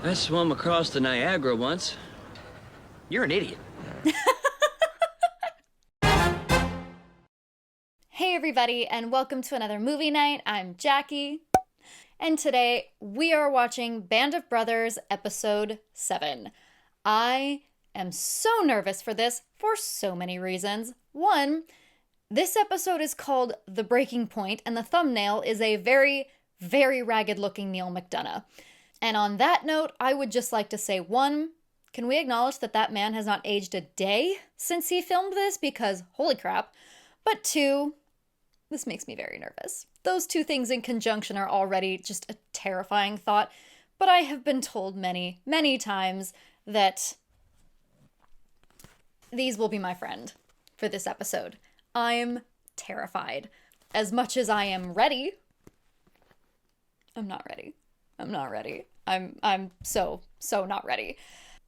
I swam across the Niagara once. You're an idiot. Hey everybody, and welcome to another movie night. I'm Jacqui, and today we are watching Band of Brothers episode 7. I am so nervous for this for so many reasons. One, this episode is called The Breaking Point, and the thumbnail is a very, very ragged looking Neal McDonough. And on that note, I would just like to say, one, can we acknowledge that that man has not aged a day since he filmed this? Because holy crap. But two, this makes me very nervous. Those two things in conjunction are already just a terrifying thought. But I have been told many, many times that these will be my friend for this episode. I'm terrified. As much as I am ready, I'm not ready. I'm not ready. I'm so not ready.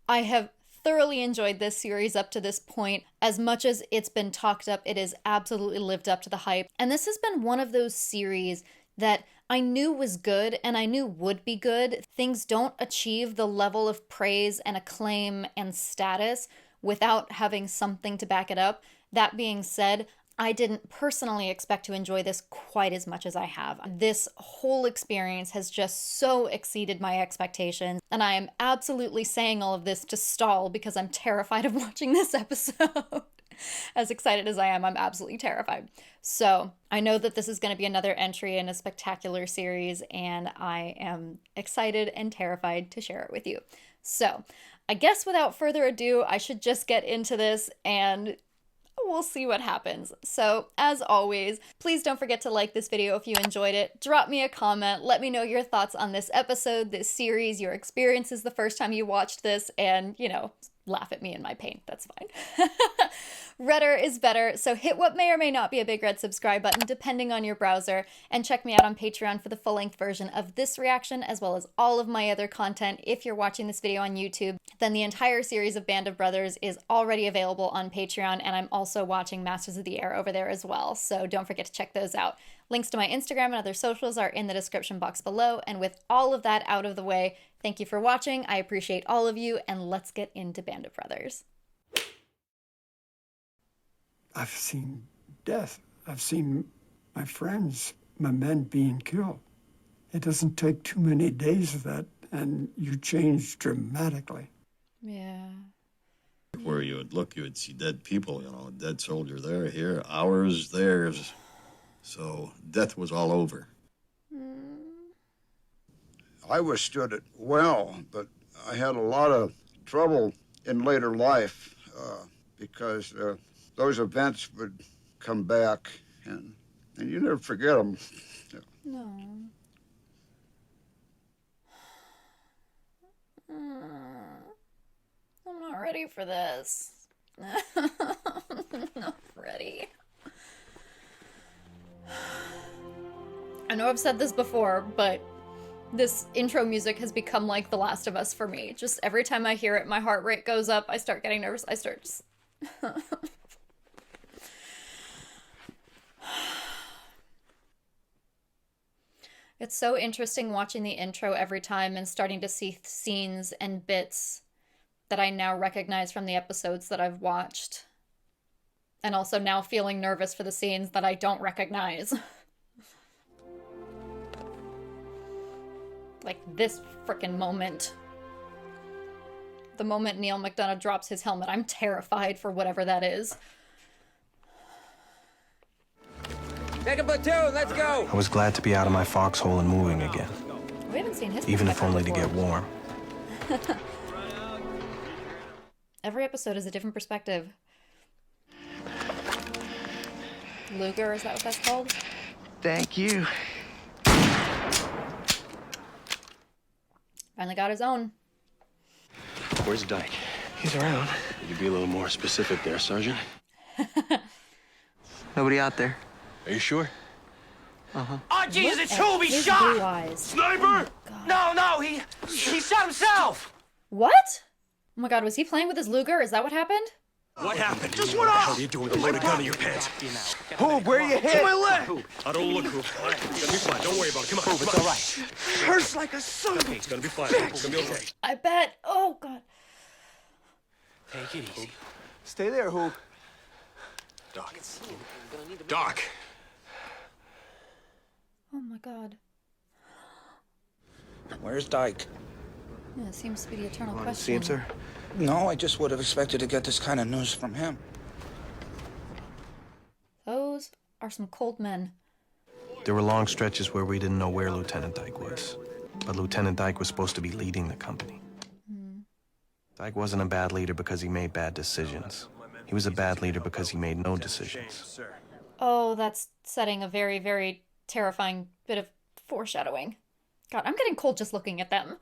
I have thoroughly enjoyed this series up to this point. As much as it's been talked up, it has absolutely lived up to the hype. And this has been one of those series that I knew was good and I knew would be good. Things don't achieve the level of praise and acclaim and status without having something to back it up. That being said, I didn't personally expect to enjoy this quite as much as I have. This whole experience has just so exceeded my expectations, and I am absolutely saying all of this to stall because I'm terrified of watching this episode. As excited as I am, I'm absolutely terrified. So, I know that this is going to be another entry in a spectacular series, and I am excited and terrified to share it with you. So, I guess without further ado, I should just get into this and we'll see what happens. So, as always, please don't forget to like this video if you enjoyed it. Drop me a comment. Let me know your thoughts on this episode, this series, your experiences the first time you watched this, and, laugh at me in my pain. That's fine. Redder is better, so hit what may or may not be a big red subscribe button depending on your browser, and check me out on Patreon for the full-length version of this reaction as well as all of my other content. If you're watching this video on YouTube, then the entire series of Band of Brothers is already available on Patreon, and I'm also watching Masters of the Air over there as well, so don't forget to check those out. Links to my Instagram and other socials are in the description box below, and with all of that out of the way, thank you for watching, I appreciate all of you, and let's get into Band of Brothers. I've seen death. I've seen my friends, my men being killed. It doesn't take too many days of that, and you change dramatically. Yeah. Where you would look, you would see dead people, a dead soldier there, here, ours, theirs. So death was all over. I withstood it well, but I had a lot of trouble in later life because those events would come back, and you never forget them. No. I'm not ready for this. I'm not ready. I know I've said this before, but this intro music has become like The Last of Us for me. Just every time I hear it, my heart rate goes up, I start getting nervous, I start just... It's so interesting watching the intro every time and starting to see scenes and bits that I now recognize from the episodes that I've watched. And also now feeling nervous for the scenes that I don't recognize. Like this frickin' moment. The moment Neal McDonough drops his helmet, I'm terrified for whatever that is. Take a platoon, let's go! I was glad to be out of my foxhole and moving again. We haven't seen his Even if perspective only to before. get warm. Every episode is a different perspective. Luger, is that what that's called? Thank you. Finally got his own. Where's Dyke? He's around. Could you be a little more specific there, Sergeant? Nobody out there. Are you sure? Oh, Jesus, it's Look at Toby his shot! blue eyes. Sniper! No, he shot himself! What? Oh my god, was he playing with his Luger? Is that what happened? What happened? Just went What the off. hell are you doing with a loaded gun in your pants? Who? Where you hit? My leg. I don't look, Hoop. It's gonna be fine. Don't worry about it. Come on. Hoop, It's all right. Hurts like a son of a... It's gonna be fine. It's gonna be okay. I bet. Oh, God. Take it easy. Stay there, Hoop. Doc. Doc. Oh, my God. Where's Dyke? Yeah, it seems to be the eternal Want to question. see him, sir? No, I just would have expected to get this kind of news from him. Those are some cold men. There were long stretches where we didn't know where Lieutenant Dyke was. But Lieutenant Dyke was supposed to be leading the company. Dyke wasn't a bad leader because he made bad decisions. He was a bad leader because he made no decisions. Oh, that's setting a very, very terrifying bit of foreshadowing. God, I'm getting cold just looking at them.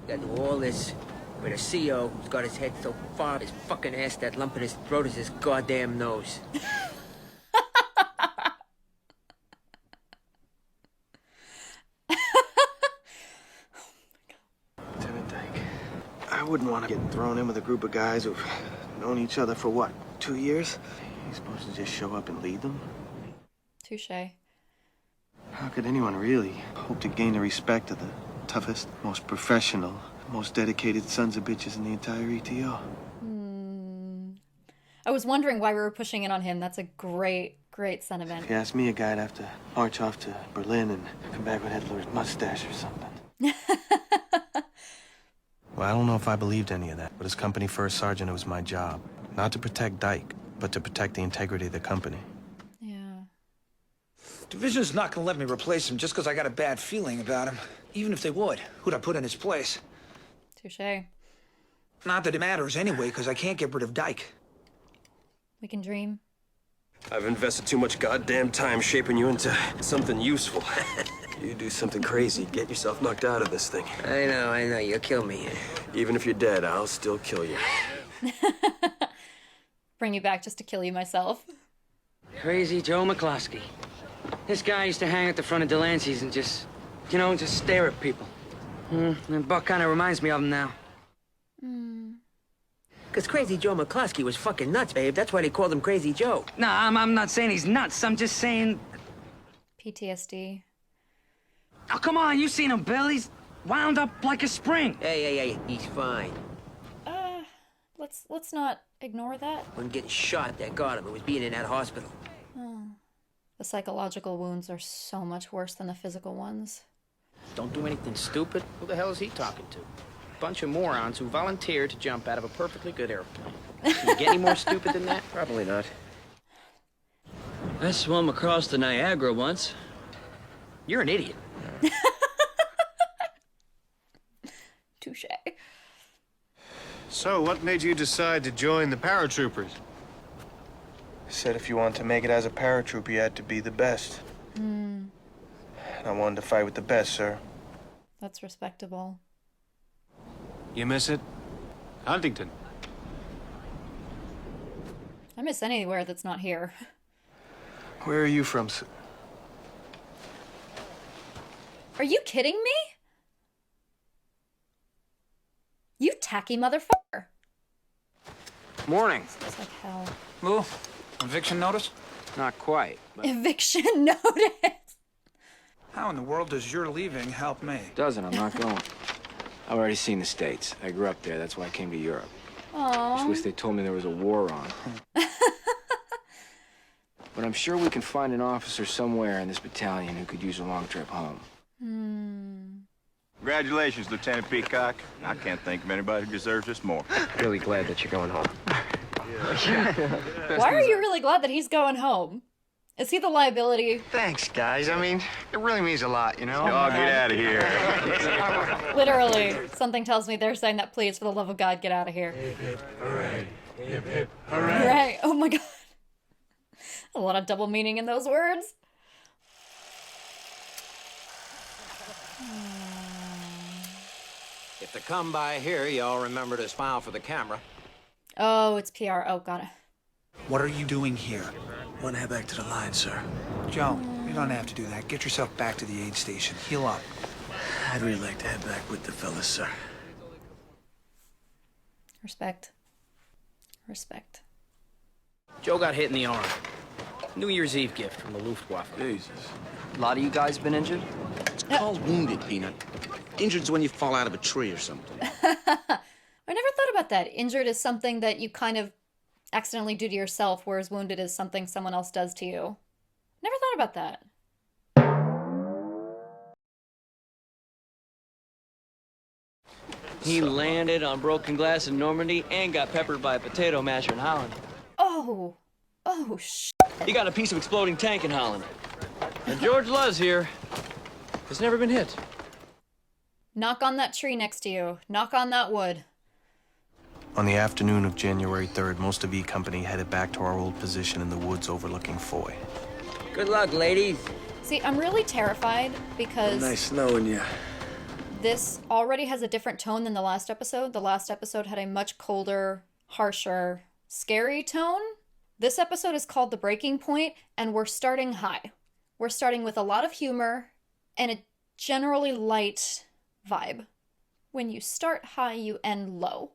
Got all this with a CO who's got his head so far up his fucking ass that lump in his throat is his goddamn nose. Lieutenant Dyke, I wouldn't want to get thrown in with a group of guys who've known each other for what, 2 years? You're supposed to just show up and lead them? Touché. How could anyone really hope to gain the respect of the toughest, most professional, most dedicated sons of bitches in the entire ETO? I was wondering why we were pushing in on him. That's a great, great sentiment. If you ask me, a guy'd have to march off to Berlin and come back with Hitler's mustache or something. Well, I don't know if I believed any of that, but as company first sergeant, it was my job. Not to protect Dyke, but to protect the integrity of the company. Yeah. Division's not gonna let me replace him just because I got a bad feeling about him. Even if they would, who'd I put in his place? Touché. Not that it matters anyway, because I can't get rid of Dyke. We can dream. I've invested too much goddamn time shaping you into something useful. You do something crazy, get yourself knocked out of this thing. I know, you'll kill me. Even if you're dead, I'll still kill you. Bring you back just to kill you myself. Crazy Joe McCloskey. This guy used to hang at the front of Delancey's and just stare at people. And Buck kind of reminds me of him now. Because Crazy Joe McCloskey was fucking nuts, babe. That's why they called him Crazy Joe. Nah, I'm not saying he's nuts. I'm just saying... PTSD. Oh, come on. You seen him, Bill. He's wound up like a spring. Hey. He's fine. Let's not ignore that. When getting shot, that got him. It was being in that hospital. The psychological wounds are so much worse than the physical ones. Don't do anything stupid. Who the hell is he talking to? Bunch of morons who volunteered to jump out of a perfectly good airplane. Can you get any more stupid than that? Probably not. I swam across the Niagara once. You're an idiot. Touché. So, what made you decide to join the paratroopers? Said if you want to make it as a paratrooper, you had to be the best. And I wanted to fight with the best, sir. That's respectable. You miss it? Huntington. I miss anywhere that's not here. Where are you from, sir? Are you kidding me? You tacky motherfucker. Morning. It's like hell. Lou, eviction notice? Not quite, but Eviction notice. How in the world does your leaving help me? doesn't. I'm not going. I've already seen the States. I grew up there. That's why I came to Europe. Just wish they told me there was a war on. But I'm sure we can find an officer somewhere in this battalion who could use a long trip home. Congratulations, Lieutenant Peacock. I can't think of anybody who deserves this more. Really glad that you're going home. Why are you really glad that he's going home? Is he the liability? Thanks, guys. I mean, it really means a lot, you know? Oh, get out of here. Literally, something tells me they're saying that, please, for the love of God, get out of here. Hip, hip, hooray. Hip, hip, Right. Oh my God. A lot of double meaning in those words. If they come by here, y'all remember to smile for the camera. Oh, it's PR. Oh, got it. What are you doing here? Want to head back to the line, sir. Joe, you don't have to do that. Get yourself back to the aid station. Heal up. I'd really like to head back with the fellas, sir. Respect. Respect. Joe got hit in the arm. New Year's Eve gift from the Luftwaffe. Jesus. A lot of you guys been injured? It's called wounded, Peanut. Injured's when you fall out of a tree or something. I never thought about that. Injured is something that you kind of accidentally do to yourself, whereas wounded is something someone else does to you. Never thought about that. He landed on broken glass in Normandy and got peppered by a potato masher in Holland. Oh. He got a piece of exploding tank in Holland. And George Luz here has never been hit. Knock on that tree next to you. Knock on that wood. On the afternoon of January 3rd, most of E Company headed back to our old position in the woods overlooking Foy. Good luck, ladies. See, I'm really terrified because Nice knowing you. this already has a different tone than the last episode. The last episode had a much colder, harsher, scary tone. This episode is called The Breaking Point, and we're starting high. We're starting with a lot of humor and a generally light vibe. When you start high, you end low.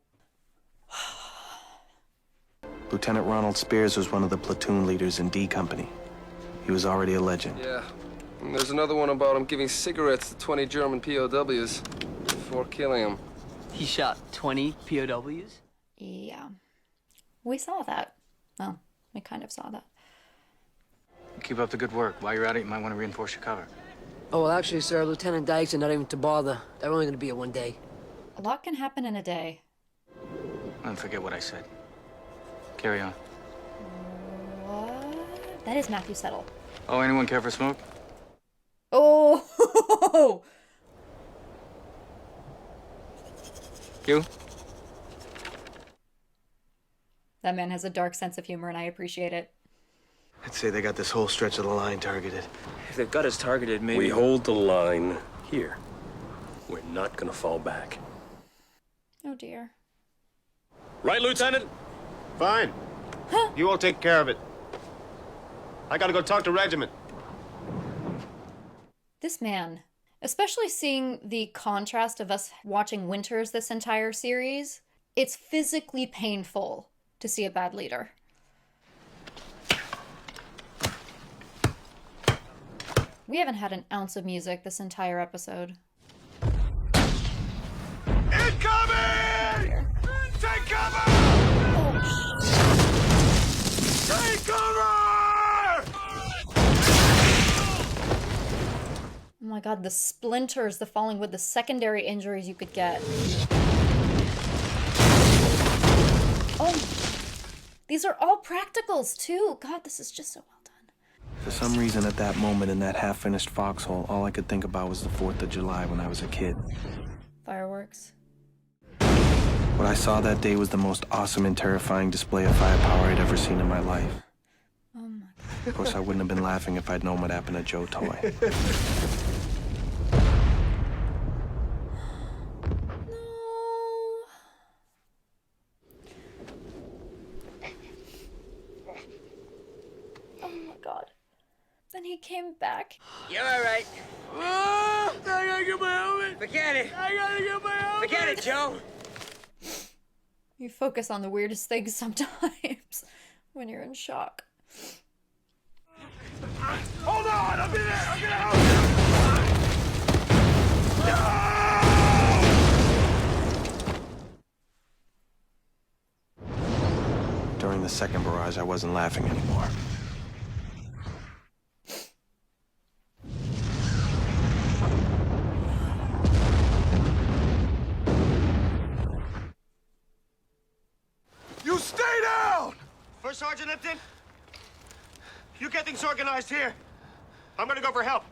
Lieutenant Ronald Spears was one of the platoon leaders in D Company. He was already a legend. Yeah. And there's another one about him giving cigarettes to 20 German POWs before killing them. He shot 20 POWs? Yeah. We saw that. Well, we kind of saw that. Keep up the good work. While you're at it, you might want to reinforce your cover. Oh, well, actually, sir, Lieutenant Dykes are not even to bother. They're only going to be here one day. A lot can happen in a day. And forget what I said. Carry on. What? That is Matthew Settle. Oh, anyone care for smoke? Oh! You? That man has a dark sense of humor, and I appreciate it. I'd say they got this whole stretch of the line targeted. If they've got us targeted, maybe... We hold the line here. We're not gonna fall back. Oh, dear. Right, Lieutenant? Fine. You all take care of it. I gotta go talk to Regiment. This man, especially seeing the contrast of us watching Winters this entire series, it's physically painful to see a bad leader. We haven't had an ounce of music this entire episode. Incoming! Take cover! Take cover! Oh my god, the splinters, the falling wood, the secondary injuries you could get. Oh, these are all practicals too. God, this is just so well done. For some reason, at that moment in that half-finished foxhole, all I could think about was the 4th of July when I was a kid. Fireworks. What I saw that day was the most awesome and terrifying display of firepower I'd ever seen in my life. Oh my god. Of course, I wouldn't have been laughing if I'd known what happened to Joe Toy. Then he came back. You're all right. Oh, I gotta get my helmet. Forget it. I gotta get my helmet. Forget it, Joe. You focus on the weirdest things sometimes when you're in shock. Hold on, I'll be there. I'm gonna help During the second barrage, I wasn't laughing anymore. You stay down! First Sergeant Lipton, you get things organized here. I'm gonna go for help.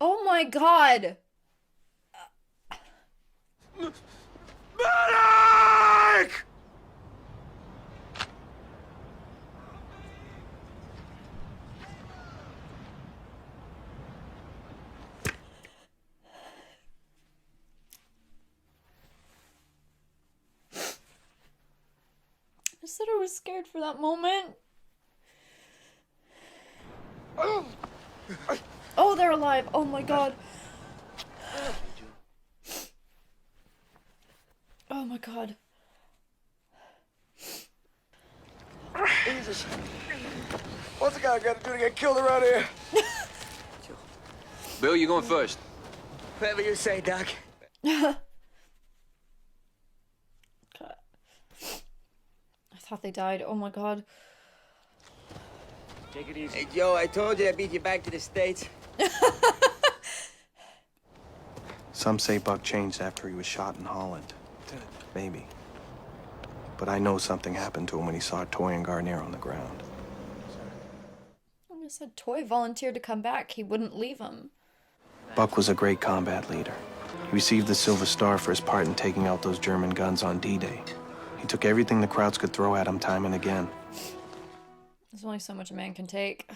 Oh my god! Medic! I said I was scared for that moment. Oh, they're alive. Oh my god. Oh my god. Jesus. What's the guy got to do to get killed around here? Bill, you going first. Whatever you say, Doc. I thought they died. Oh my god. Take it easy. Hey, Joe, I told you I'd beat you back to the States. Some say Buck changed after he was shot in Holland. Maybe. But I know something happened to him when he saw Toy and Garnier on the ground. I said Toy volunteered to come back. He wouldn't leave him. Buck was a great combat leader. He received the Silver Star for his part in taking out those German guns on D-Day. He took everything the Krauts could throw at him time and again. There's only so much a man can take.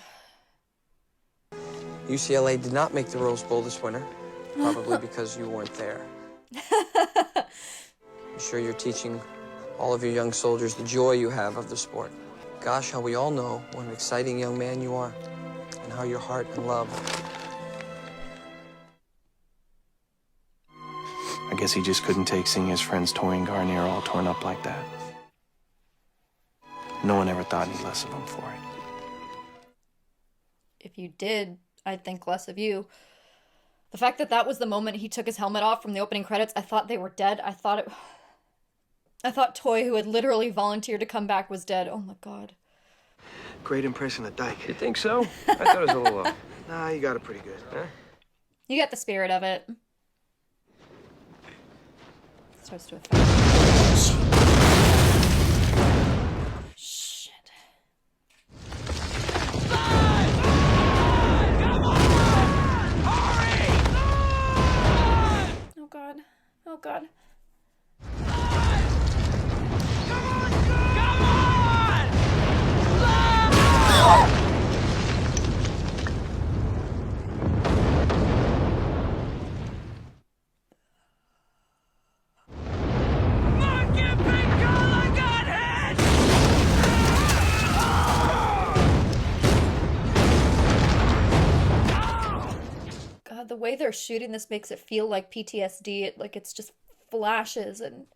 UCLA did not make the Rose Bowl this winter, probably because you weren't there. I'm sure you're teaching all of your young soldiers the joy you have of the sport. Gosh, how we all know what an exciting young man you are, and how your heart and love. I guess he just couldn't take seeing his friends Toy and Garnier all torn up like that. No one ever thought any less of him for it. If you did, I'd think less of you. The fact that that was the moment he took his helmet off from the opening credits, I thought they were dead. I thought Toy, who had literally volunteered to come back, was dead. Oh my god. Great impression of Dyke. You think so? I thought it was a little low. Nah, you got it pretty good. Huh? You get the spirit of it. Starts to affect. Shit. Oh god. Oh god. God, the way they're shooting this makes it feel like PTSD. Like it's just flashes and...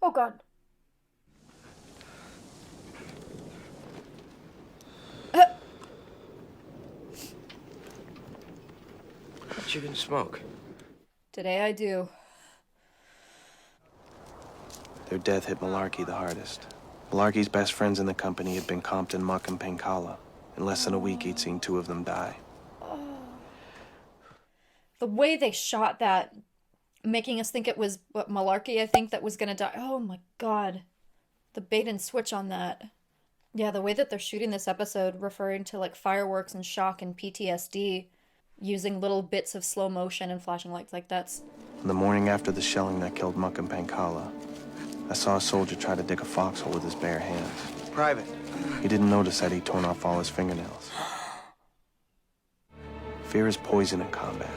Oh god. But you didn't smoke. Today I do. Their death hit Malarkey the hardest. Malarkey's best friends in the company had been Compton, Muck, and Pencala. In less than a week, he'd seen 2 of them die. The way they shot that, making us think it was Malarkey, I think, that was gonna die. Oh my god. The bait and switch on that. Yeah, the way that they're shooting this episode, referring to like fireworks and shock and PTSD, using little bits of slow motion and flashing lights, like that's... The morning after the shelling that killed Muck and Pencala, I saw a soldier try to dig a foxhole with his bare hands. Private. He didn't notice that he'd torn off all his fingernails. Fear is poison in combat.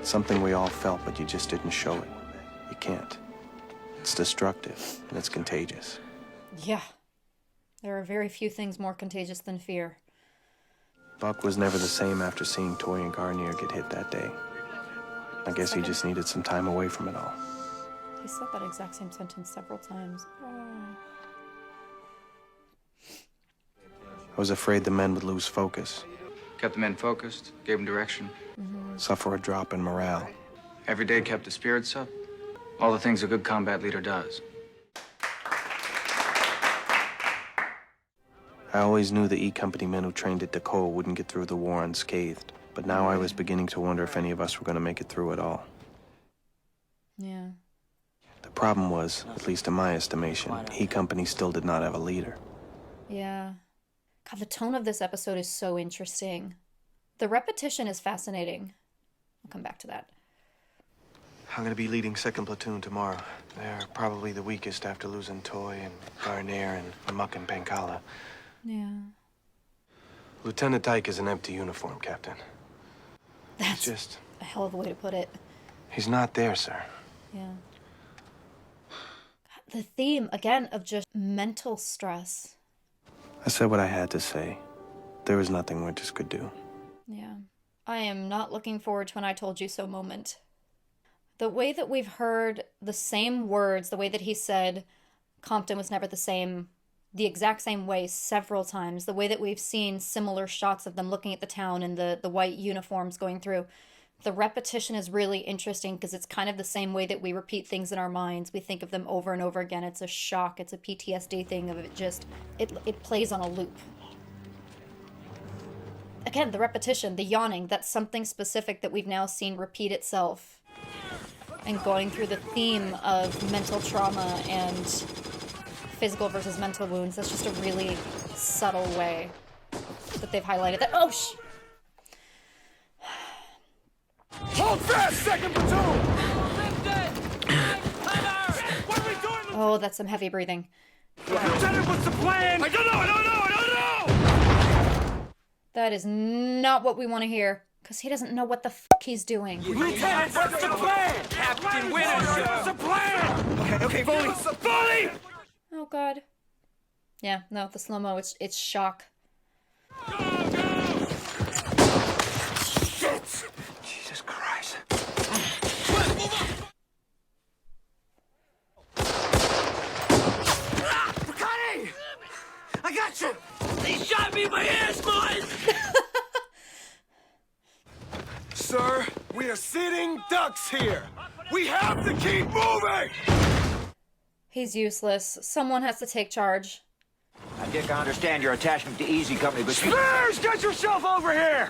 Something we all felt, but you just didn't show it. You can't. It's destructive, and it's contagious. Yeah. There are very few things more contagious than fear. Buck was never the same after seeing Toy and Garnier get hit that day. I guess he just needed some time away from it all. He said that exact same sentence several times. I was afraid the men would lose focus. Kept the men focused, gave them direction. Suffer a drop in morale. Every day kept the spirits up. All the things a good combat leader does. I always knew the E Company men who trained at Dakota wouldn't get through the war unscathed, but now I was beginning to wonder if any of us were going to make it through at all. Yeah. The problem was, at least in my estimation, E Company still did not have a leader. Yeah. God, the tone of this episode is so interesting. The repetition is fascinating. I'll come back to that. I'm going to be leading 2nd Platoon tomorrow. They're probably the weakest after losing Toy and Garnier and Muck and Pencala. Yeah. Lieutenant Dyke is an empty uniform, Captain. That's just a hell of a way to put it. He's not there, sir. Yeah. The theme, again, of just mental stress. I said what I had to say. There was nothing Winters could do. Yeah. I am not looking forward to an I told you so moment. The way that we've heard the same words, the way that he said Compton was never the same, the exact same way several times, the way that we've seen similar shots of them looking at the town and the white uniforms going through, the repetition is really interesting because it's kind of the same way that we repeat things in our minds. We think of them over and over again. It's a shock. It's a PTSD thing of it just, it plays on a loop. Again, the repetition, the yawning, that's something specific that we've now seen repeat itself. And going through the theme of mental trauma and physical versus mental wounds, that's just a really subtle way that they've highlighted that. Oh, Hold fast, second platoon! Oh, that's some heavy breathing. Lieutenant, what's the plan? I don't know! That is not what we want to hear, because he doesn't know what the fuck he's doing. Lieutenant, what's the plan? Captain Winners, what's the plan? Okay, Foley! Oh, God. Yeah, no, the slow-mo, it's shock. Shit! Jesus Christ. Bacani! I got you! They shot me in my ass, boys! Sir, we are sitting ducks here. We have to keep moving! He's useless. Someone has to take charge. Dick, I understand your attachment to Easy Company, but you... Spears, get yourself over here!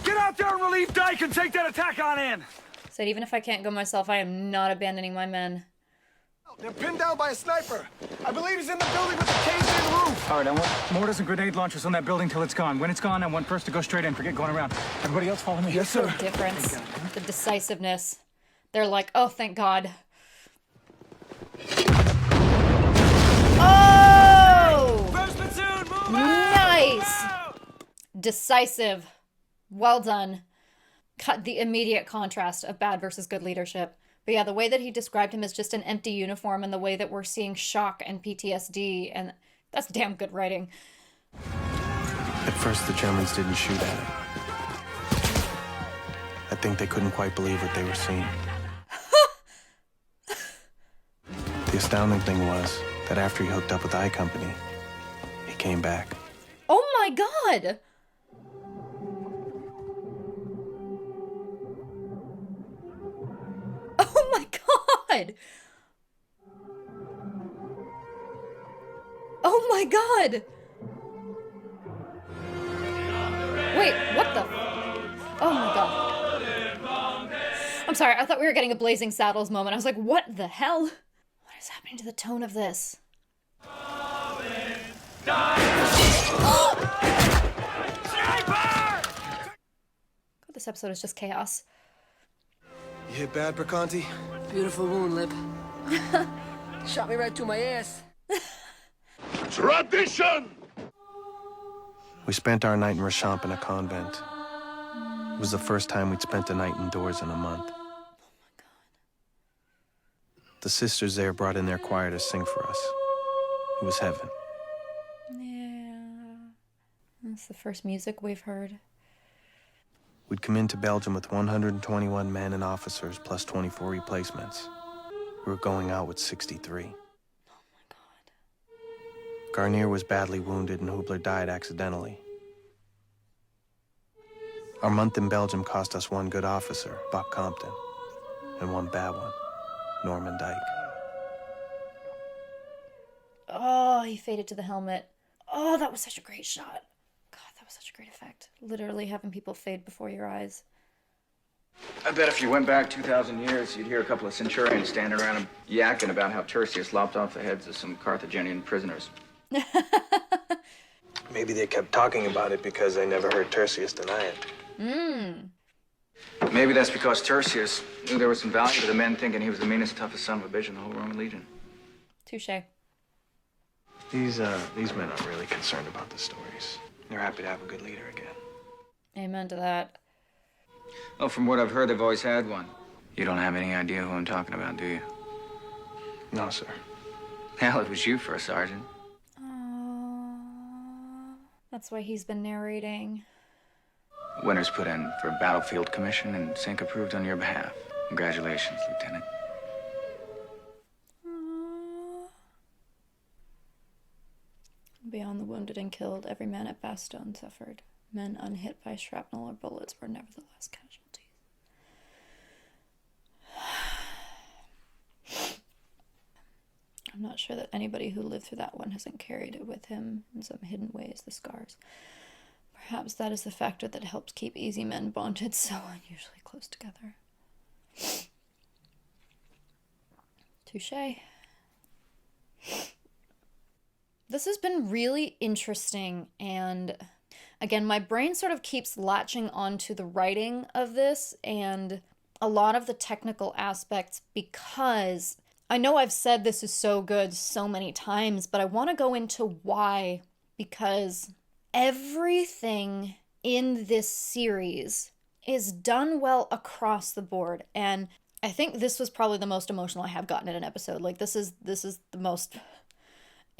Get out there and relieve Dyke and take that attack on in! Said even if I can't go myself, I am not abandoning my men. They're pinned down by a sniper. I believe he's in the building with the caved-in roof. All right, I want mortars and grenade launchers on that building till it's gone. When it's gone, I want first to go straight in. Forget going around. Everybody else follow me. Yes, sir. The difference. The decisiveness. They're like, oh, thank God. Oh! First platoon, move nice! Decisive. Well done. Cut the immediate contrast of bad versus good leadership. But yeah, the way that he described him as just an empty uniform and the way that we're seeing shock and PTSD, and that's damn good writing. At first, the Germans didn't shoot at him. I think they couldn't quite believe what they were seeing. The astounding thing was that after he hooked up with I Company, he came back. Oh my God! Oh my God! Oh my God! Wait, what the? Oh my God. I'm sorry, I thought we were getting a Blazing Saddles moment. I was like, what the hell? What is happening to the tone of this? God, this episode is just chaos. You hit bad, Bricanti? Beautiful wound, Lip. Shot me right through my ass. Tradition! We spent our night in Rochamp in a convent. It was the first time we'd spent a night indoors in a month. Oh my God. The sisters there brought in their choir to sing for us. It was heaven. Yeah. That's the first music we've heard. We'd come into Belgium with 121 men and officers plus 24 replacements. We were going out with 63. Oh my God. Garnier was badly wounded and Hubler died accidentally. Our month in Belgium cost us one good officer, Buck Compton, and one bad one, Norman Dyke. Oh, he faded to the helmet. Oh, that was such a great shot. God, that was such a great effect. Literally having people fade before your eyes. I bet if you went back 2,000 years, you'd hear a couple of centurions standing around and yakking about how Tertius lopped off the heads of some Carthaginian prisoners. Maybe they kept talking about it because they never heard Tertius deny it. Maybe that's because Tertius knew there was some value to the men thinking he was the meanest, toughest son of a bitch in the whole Roman Legion. Touché. These men aren't really concerned about the stories. They're happy to have a good leader again. Amen to that. Well, from what I've heard, they've always had one. You don't have any idea who I'm talking about, do you? No, sir. Hell, it was you for a sergeant. That's why he's been narrating. Winters put in for a battlefield commission and Sink approved on your behalf. Congratulations, Lieutenant. Beyond the wounded and killed, every man at Bastogne suffered. Men unhit by shrapnel or bullets were nevertheless casualties. I'm not sure that anybody who lived through that one hasn't carried it with him in some hidden ways, the scars. Perhaps that is the factor that helps keep easy men bonded so unusually close together. Touché. This has been really interesting, and again, my brain sort of keeps latching onto the writing of this and a lot of the technical aspects, because I know I've said this is so good so many times, but I want to go into why, because everything in this series is done well across the board, and I think this was probably the most emotional I have gotten in an episode. Like, this is the most,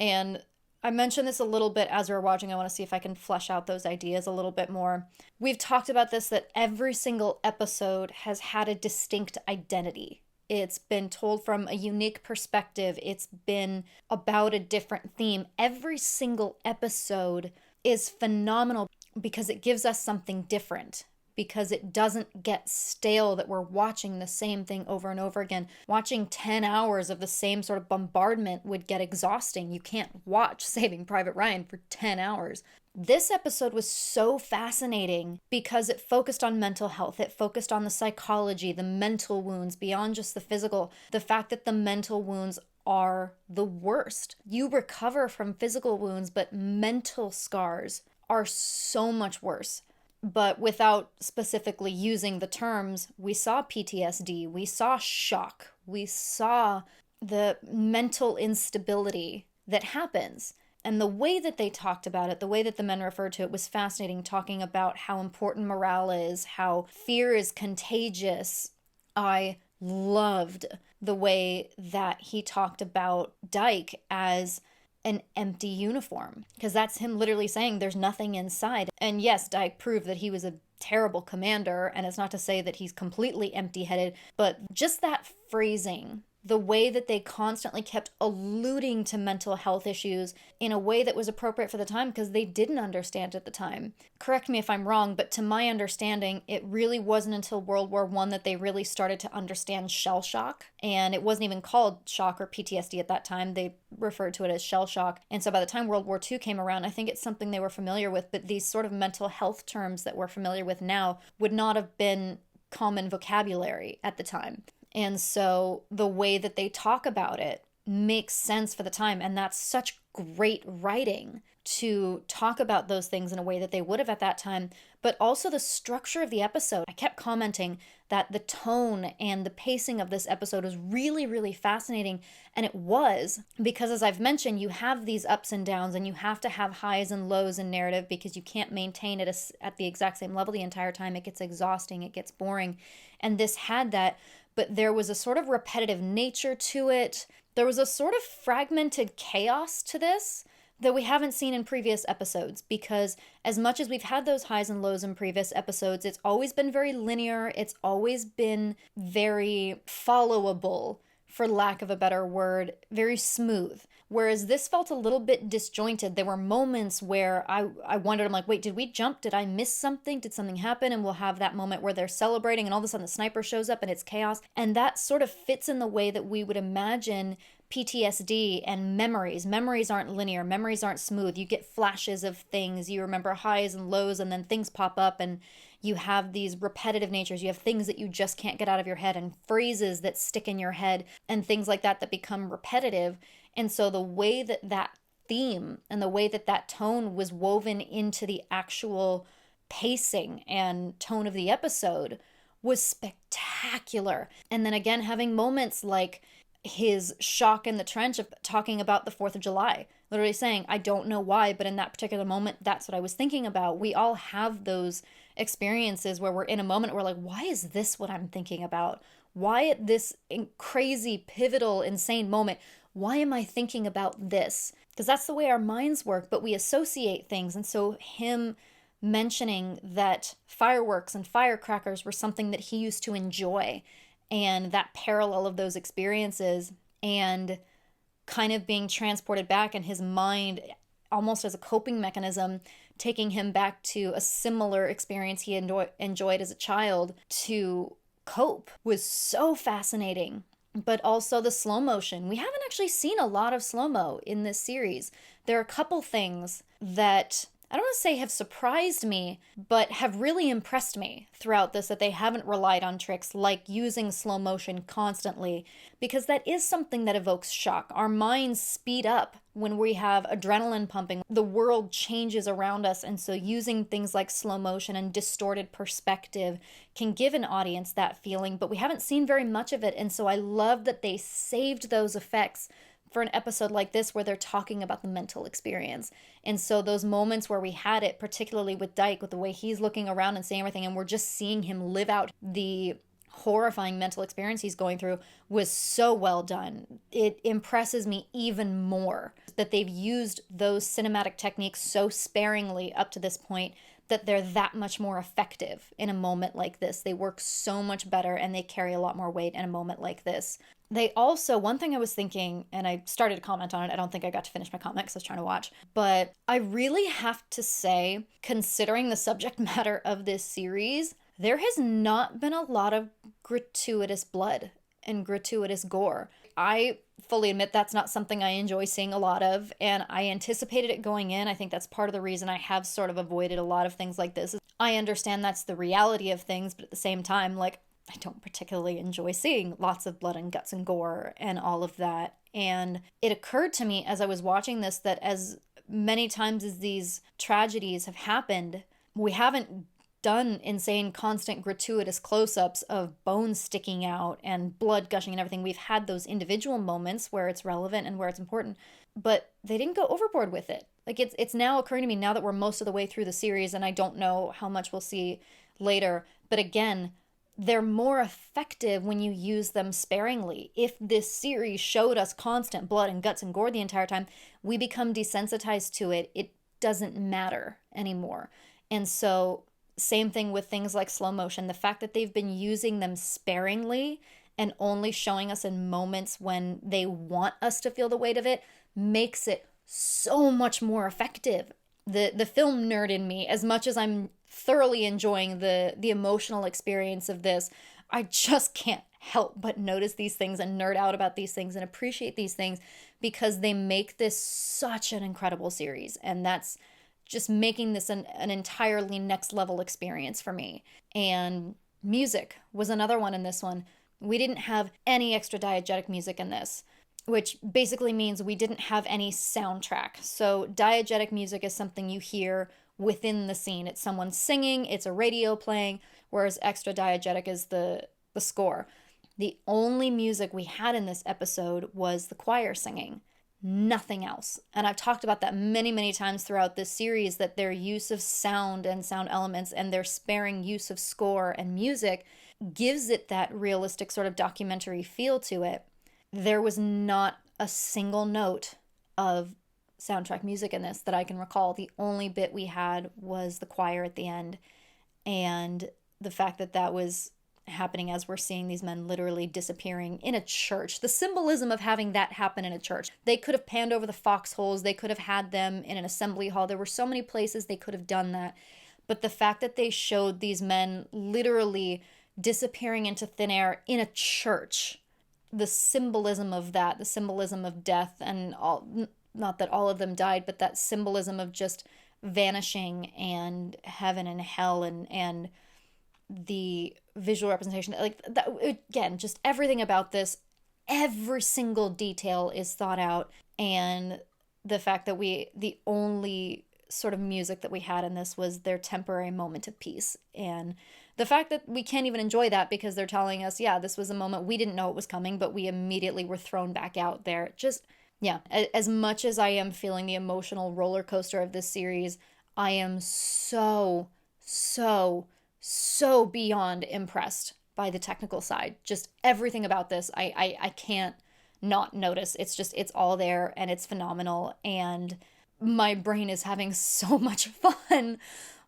and I mentioned this a little bit as we were watching. I want to see if I can flesh out those ideas a little bit more. We've talked about this, that every single episode has had a distinct identity. It's been told from a unique perspective. It's been about a different theme. Every single episode is phenomenal because it gives us something different, because it doesn't get stale that we're watching the same thing over and over again. Watching 10 hours of the same sort of bombardment would get exhausting. You can't watch Saving Private Ryan for 10 hours. This episode was so fascinating because it focused on mental health. It focused on the psychology, the mental wounds, beyond just the physical. The fact that the mental wounds are the worst. You recover from physical wounds, but mental scars are so much worse. But without specifically using the terms, we saw PTSD, we saw shock, we saw the mental instability that happens. And the way that they talked about it, the way that the men referred to it, was fascinating, talking about how important morale is, how fear is contagious. I loved the way that he talked about Dyke as an empty uniform, because that's him literally saying there's nothing inside. And yes, Dyke proved that he was a terrible commander, and it's not to say that he's completely empty-headed, but just that phrasing, the way that they constantly kept alluding to mental health issues in a way that was appropriate for the time, because they didn't understand at the time. Correct me if I'm wrong, but to my understanding, it really wasn't until World War I that they really started to understand shell shock. And it wasn't even called shock or PTSD at that time. They referred to it as shell shock. And so by the time World War II came around, I think it's something they were familiar with, but these sort of mental health terms that we're familiar with now would not have been common vocabulary at the time. And so the way that they talk about it makes sense for the time. And that's such great writing to talk about those things in a way that they would have at that time. But also the structure of the episode. I kept commenting that the tone and the pacing of this episode was really, really fascinating. And it was, because as I've mentioned, you have these ups and downs, and you have to have highs and lows in narrative because you can't maintain it at the exact same level the entire time. It gets exhausting, it gets boring. And this had that, but there was a sort of repetitive nature to it. There was a sort of fragmented chaos to this that we haven't seen in previous episodes, because as much as we've had those highs and lows in previous episodes, it's always been very linear. It's always been very followable, for lack of a better word, very smooth. Whereas this felt a little bit disjointed. There were moments where I wondered, I'm like, wait, did we jump? Did I miss something? Did something happen? And we'll have that moment where they're celebrating and all of a sudden the sniper shows up and it's chaos. And that sort of fits in the way that we would imagine PTSD and memories. Memories aren't linear. Memories aren't smooth. You get flashes of things. You remember highs and lows, and then things pop up, and you have these repetitive natures. You have things that you just can't get out of your head, and phrases that stick in your head, and things like that that become repetitive. And so the way that that theme and the way that that tone was woven into the actual pacing and tone of the episode was spectacular. And then again, having moments like his shock in the trench of talking about the 4th of July, literally saying, I don't know why, but in that particular moment, that's what I was thinking about. We all have those experiences where we're in a moment where we're like, why is this what I'm thinking about? Why at this crazy, pivotal, insane moment, why am I thinking about this? Because that's the way our minds work, but we associate things. And so him mentioning that fireworks and firecrackers were something that he used to enjoy, and that parallel of those experiences and kind of being transported back, and his mind almost as a coping mechanism taking him back to a similar experience he enjoyed as a child to cope was so fascinating. But also the slow motion. We haven't actually seen a lot of slow-mo in this series. There are a couple things that I don't want to say have surprised me, but have really impressed me throughout this, that they haven't relied on tricks like using slow motion constantly, because that is something that evokes shock. Our minds speed up when we have adrenaline pumping. The world changes around us, and so using things like slow motion and distorted perspective can give an audience that feeling, but we haven't seen very much of it, and so I love that they saved those effects for an episode like this where they're talking about the mental experience. And so those moments where we had it, particularly with Dyke, with the way he's looking around and seeing everything, and we're just seeing him live out the horrifying mental experience he's going through, was so well done. It impresses me even more that they've used those cinematic techniques so sparingly up to this point that they're that much more effective in a moment like this. They work so much better, and they carry a lot more weight in a moment like this. They also, one thing I was thinking, and I started to comment on it, I don't think I got to finish my comment because I was trying to watch, but I really have to say, considering the subject matter of this series, there has not been a lot of gratuitous blood and gratuitous gore. I fully admit that's not something I enjoy seeing a lot of, and I anticipated it going in. I think that's part of the reason I have sort of avoided a lot of things like this. I understand that's the reality of things, but at the same time, like, I don't particularly enjoy seeing lots of blood and guts and gore and all of that. And it occurred to me as I was watching this that as many times as these tragedies have happened, we haven't done insane, constant, gratuitous close-ups of bones sticking out and blood gushing and everything. We've had those individual moments where it's relevant and where it's important, but they didn't go overboard with it. Like, it's now occurring to me now that we're most of the way through the series, and I don't know how much we'll see later, but again, they're more effective when you use them sparingly. If this series showed us constant blood and guts and gore the entire time, we become desensitized to it. It doesn't matter anymore. And so, same thing with things like slow motion. The fact that they've been using them sparingly and only showing us in moments when they want us to feel the weight of it makes it so much more effective. The film nerd in me, as much as I'm thoroughly enjoying the emotional experience of this, I just can't help but notice these things and nerd out about these things and appreciate these things because they make this such an incredible series. And that's just making this an entirely next level experience for me. And music was another one in this one. We didn't have any extra diegetic music in this, which basically means we didn't have any soundtrack. So diegetic music is something you hear within the scene. It's someone singing, it's a radio playing, whereas extra diegetic is the score. The only music we had in this episode was the choir singing. Nothing else. And I've talked about that many, many times throughout this series, that their use of sound and sound elements and their sparing use of score and music gives it that realistic sort of documentary feel to it. There was not a single note of soundtrack music in this that I can recall. The only bit we had was the choir at the end, and the fact that that was happening as we're seeing these men literally disappearing in a church. The symbolism of having that happen in a church. They could have panned over the foxholes. They could have had them in an assembly hall. There were so many places they could have done that. But the fact that they showed these men literally disappearing into thin air in a church, the symbolism of that, the symbolism of death, and all, not that all of them died, but that symbolism of just vanishing and heaven and hell and the visual representation, like that, again, just everything about this, every single detail is thought out. And the fact that the only sort of music that we had in this was their temporary moment of peace, and the fact that we can't even enjoy that because they're telling us, yeah, this was a moment we didn't know it was coming, but we immediately were thrown back out there. Just, yeah, as much as I am feeling the emotional roller coaster of this series, I am so beyond impressed by the technical side. Just everything about this, I can't not notice. It's all there, and it's phenomenal, and my brain is having so much fun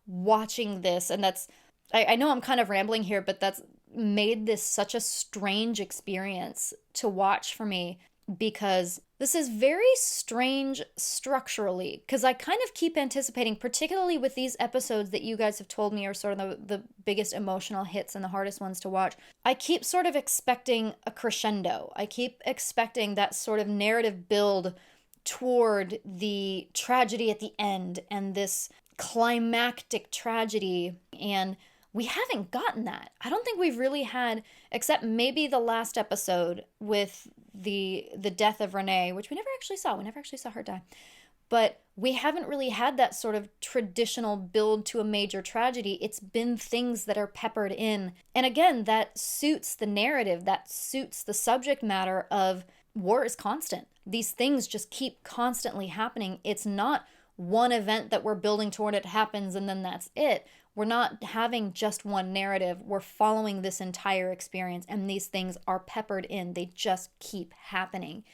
watching this. And that's, I know I'm kind of rambling here, but that's made this such a strange experience to watch for me, because this is very strange structurally, because I kind of keep anticipating, particularly with these episodes that you guys have told me are sort of the biggest emotional hits and the hardest ones to watch. I keep sort of expecting a crescendo. I keep expecting that sort of narrative build toward the tragedy at the end and this climactic tragedy, and we haven't gotten that. I don't think we've really had, except maybe the last episode with the death of Renee, which we never actually saw. We never actually saw her die. But we haven't really had that sort of traditional build to a major tragedy. It's been things that are peppered in. And again, that suits the narrative, that suits the subject matter of war is constant. These things just keep constantly happening. It's not one event that we're building toward, it happens and then that's it. We're not having just one narrative. We're following this entire experience, and these things are peppered in. They just keep happening.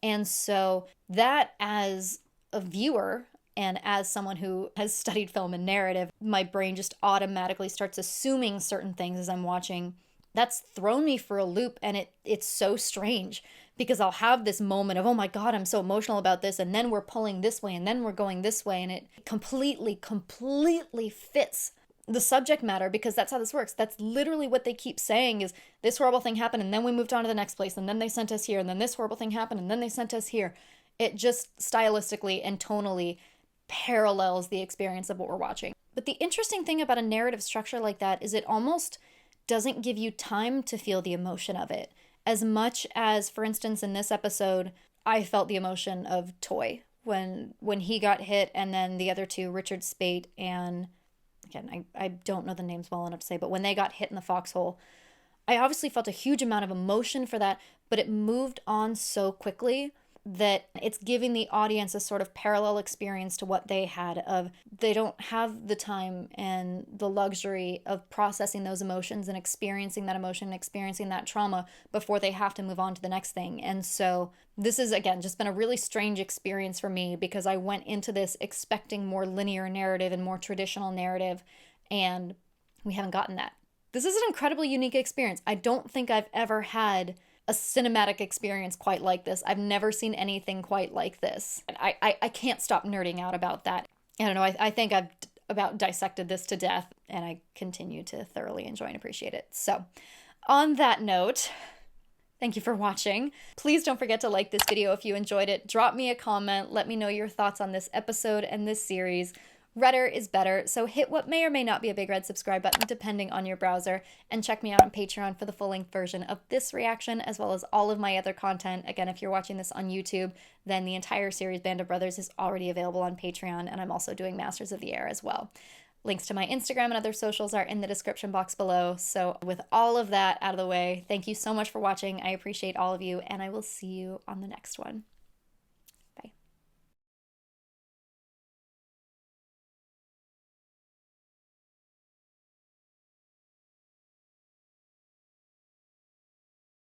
And so that, as a viewer and as someone who has studied film and narrative, my brain just automatically starts assuming certain things as I'm watching. That's thrown me for a loop, and it's so strange, because I'll have this moment of, oh my God, I'm so emotional about this, and then we're pulling this way, and then we're going this way, and it completely fits the subject matter, because that's how this works. That's literally what they keep saying is, this horrible thing happened, and then we moved on to the next place, and then they sent us here, and then this horrible thing happened, and then they sent us here. It just stylistically and tonally parallels the experience of what we're watching. But the interesting thing about a narrative structure like that is it almost doesn't give you time to feel the emotion of it. As much as, for instance, in this episode, I felt the emotion of Toy when he got hit, and then the other two, Richard Spate and, again, I don't know the names well enough to say, but when they got hit in the foxhole, I obviously felt a huge amount of emotion for that, but it moved on so quickly that it's giving the audience a sort of parallel experience to what they had of, they don't have the time and the luxury of processing those emotions and experiencing that emotion and experiencing that trauma before they have to move on to the next thing. And so this is, again, just been a really strange experience for me, because I went into this expecting more linear narrative and more traditional narrative, and we haven't gotten that. This is an incredibly unique experience. I don't think I've ever had a cinematic experience quite like this. I've never seen anything quite like this. And I can't stop nerding out about that. I don't know, I think I've about dissected this to death, and I continue to thoroughly enjoy and appreciate it. So, on that note, thank you for watching. Please don't forget to like this video if you enjoyed it. Drop me a comment. Let me know your thoughts on this episode and this series. Redder is better, so hit what may or may not be a big red subscribe button depending on your browser, and check me out on Patreon for the full-length version of this reaction, as well as all of my other content. Again, if you're watching this on YouTube, then the entire series Band of Brothers is already available on Patreon, and I'm also doing Masters of the Air as well. Links to my Instagram and other socials are in the description box below. So with all of that out of the way, thank you so much for watching. I appreciate all of you, and I will see you on the next one.